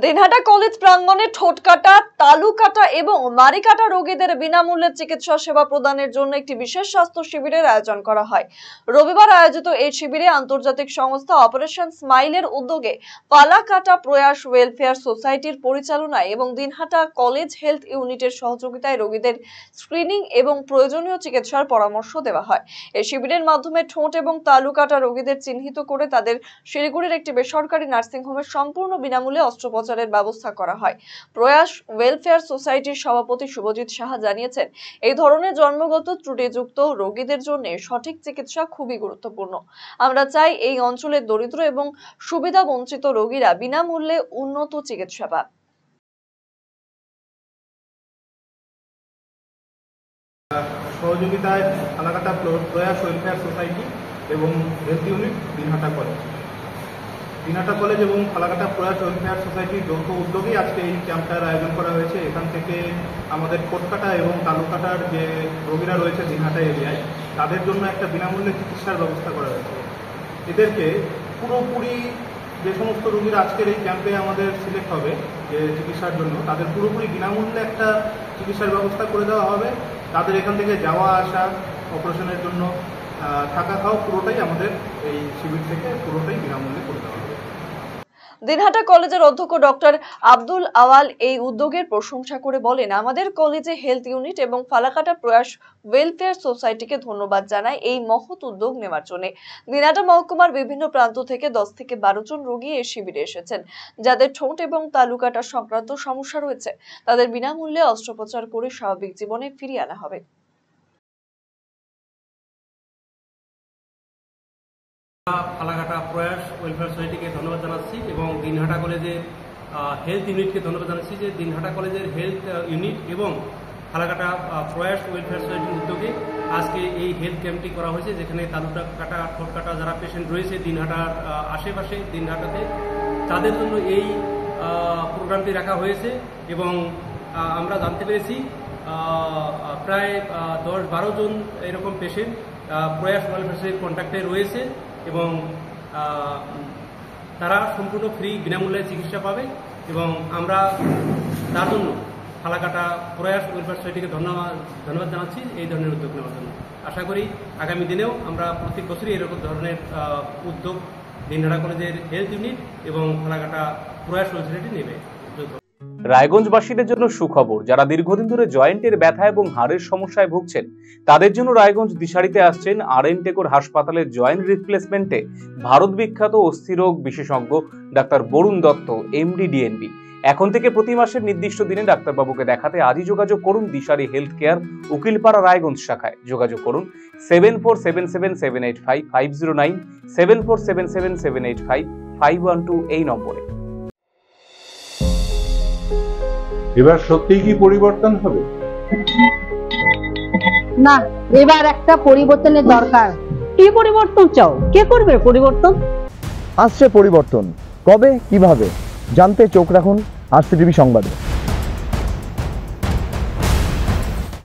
Dinhata college প্রাঙ্গণে ঠোঁট কাটা, তালু কাটা এবং মারি কাটা রোগীদের বিনামূল্যে চিকিৎসা সেবা প্রদানের জন্য একটি বিশেষ স্বাস্থ্য শিবিরের আয়োজন করা হয়। রবিবার আয়োজিত এই শিবিরে আন্তর্জাতিক সংস্থা অপারেশন স্মাইলের উদ্যোগে ফালাকাটা প্রয়াস ওয়েলফেয়ার সোসাইটির পরিচালনায় এবং দিনহাটা কলেজ হেলথ ইউনিটের সহযোগিতায় রোগীদের স্ক্রিনিং এবং প্রয়োজনীয় চিকিৎসার পরামর্শ দেওয়া হয়। এই শিবিরের মাধ্যমে ঠোঁট এবং তালু কাটা রোগীদের চিহ্নিত করে তাদের শিলিগুড়ির একটি বেসরকারি নার্সিংহোমে সম্পূর্ণ বিনামূল্যে অস্ত্রোপচারের ব্যবস্থা করা হয়। প্রয়াস ওয়েলফেয়ার সোসাইটির সভাপতি শুভজিৎ সাহা জানিয়েছেন, এই ধরনের জন্মগত ত্রুটিযুক্ত রোগীদের জন্য সঠিক চিকিৎসা খুবই গুরুত্বপূর্ণ। আমরা চাই এই অঞ্চলের দরিদ্র এবং সুবিধা বঞ্চিত রোগীরা বিনামূল্যে উন্নত চিকিৎসা পান। সহযোগিতায় ফালাকাটা প্রয়াস ওয়েলফেয়ার সোসাইটি এবং হেলথ ইউনিট দিনহাটা কলেজ এবং ফালাকাটা প্রয়াস ওয়েলফেয়ার সোসাইটির যৌথ উদ্যোগেই আজকে এই ক্যাম্পটার আয়োজন করা হয়েছে। এখান থেকে আমাদের ঠোঁটকাটা এবং তালুকাটার যে রোগীরা রয়েছে দিনহাটা এরিয়ায়, তাদের জন্য একটা বিনামূল্যে চিকিৎসার ব্যবস্থা করা হয়েছে। এদেরকে পুরোপুরি যে সমস্ত রোগীরা আজকের এই ক্যাম্পে আমাদের সিলেক্ট হবে যে চিকিৎসার জন্য, তাদের পুরোপুরি বিনামূল্যে একটা চিকিৎসার ব্যবস্থা করে দেওয়া হবে। তাদের এখান থেকে যাওয়া আসা, অপারেশনের জন্য থাকা খাওয়া পুরোটাই আমাদের এই শিবির থেকে পুরোটাই বিনামূল্যে করে দেওয়া হবে। দিনহাটা কলেজের অধ্যক্ষ ডক্টর আব্দুল আওয়াল এই উদ্যোগের প্রশংসা করে বলেন, আমাদের কলেজে হেলথ ইউনিট এবং ফালাকাটা প্রয়াস ওয়েলফেয়ার সোসাইটিকে ধন্যবাদ জানায় এই মহৎ উদ্যোগ নেওয়ার জন্য। দিনহাটা মহকুমার বিভিন্ন প্রান্ত থেকে 10 থেকে 12 জন রোগী এই শিবিরে এসেছেন, যাদের ঠোঁট এবং তালু কাটা সংক্রান্ত সমস্যা রয়েছে। তাদের বিনামূল্যে অস্ত্রোপচার করে স্বাভাবিক জীবনে ফিরিয়ে আনা হবে। ফালাকাটা প্রয়াস ওয়েলফেয়ার সোসাইটিকে ধন্যবাদ জানাচ্ছি এবং দিনহাটা কলেজের হেলথ ইউনিটকে ধন্যবাদ জানাচ্ছি যে দিনহাটা কলেজের হেলথ ইউনিট এবং ফালাকাটা প্রয়াস ওয়েলফেয়ার সোসাইটির উদ্যোগে আজকে এই হেলথ ক্যাম্পটি করা হয়েছে, যেখানে তালু কাটা, ঠোঁট কাটা যারা পেশেন্ট রয়েছে দিনহাটার আশেপাশে দিনহাটাতে, তাদের জন্য এই প্রোগ্রামটি রাখা হয়েছে। এবং আমরা জানতে পেরেছি প্রায় 10-12 জন এরকম পেশেন্ট প্রয়াস ওয়েলফেয়ার সোসাইটির কন্ট্যাক্টে রয়েছে এবং তারা সম্পূর্ণ ফ্রি বিনামূল্যে চিকিৎসা পাবে। এবং আমরা তার জন্য ফালাকাটা প্রয়াস ওয়েলফেয়ার সোসাইটিকে ধন্যবাদ জানাচ্ছি এই ধরনের উদ্যোগ নেওয়ার জন্য। আশা করি আগামী দিনেও আমরা প্রত্যেক বছরই এরকম ধরনের উদ্যোগ দিনহাটা কলেজের হেলথ ইউনিট এবং ফালাকাটা প্রয়াস ওয়েলফেয়ার সোসাইটি নেবে। রায়গঞ্জবাসীদের জন্য সুখবর, যারা দীর্ঘদিন ধরে জয়েন্টের ব্যথা এবং হাড়ের সমস্যায় ভুগছেন, তাদের জন্য রায়গঞ্জ দিশারিতে আসছেন আর.এন. টেকর হাসপাতালের জয়েন্ট রিপ্লেসমেন্টে ভারত বিখ্যাত অস্থিরোগ বিশেষজ্ঞ doctor Barun Dutta, MD, DNB. এখন থেকে প্রতি মাসের নির্দিষ্ট দিনে ডাক্তারবাবুকে দেখাতে আজই যোগাযোগ করুন দিশারি হেলথ কেয়ার, উকিলপাড়া, রায়গঞ্জ শাখায়। যোগাযোগ করুন 7477785509, 7477785512 এই নম্বরে। এবার সত্যিই কি পরিবর্তন হবে? না, এবার একটা পরিবর্তনের দরকার। কি পরিবর্তন চাও? কে করবে পরিবর্তন? আসছে পরিবর্তন, কবে কিভাবে জানতে চোখ রাখুন RCTV সংবাদে।